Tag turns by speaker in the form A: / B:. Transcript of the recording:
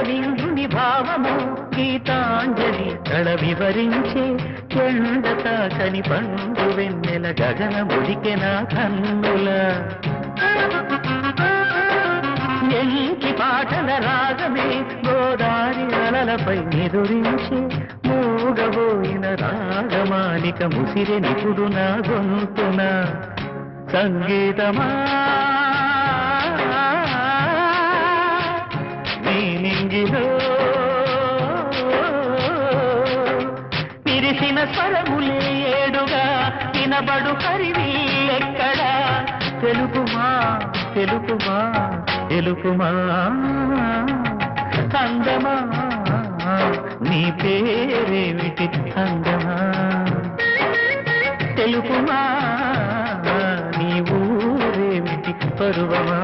A: నిందుని భావము గీతాంజలి కళ వివరించే ఎండ తాకని పండు వెన్నెల గగన ముదికెన కన్నుల ఎంకి పాటల రాగమే గోదారి అలలపై నిదురించి మూగబోయిన రాగమాలిక ముసిరె నిపుడు నా గొంతున సంగీతమా నీ నింగిలో విరిసిన స్వరములే ఏడుగా వినబడు హరివిల్లెక్కడా తెలుపుమా తెలుపుమా తెలుపుమా అందమా నీ పేరేమిటి అందమా తెలుపుమా నీ ఊరేమిటి పరువమా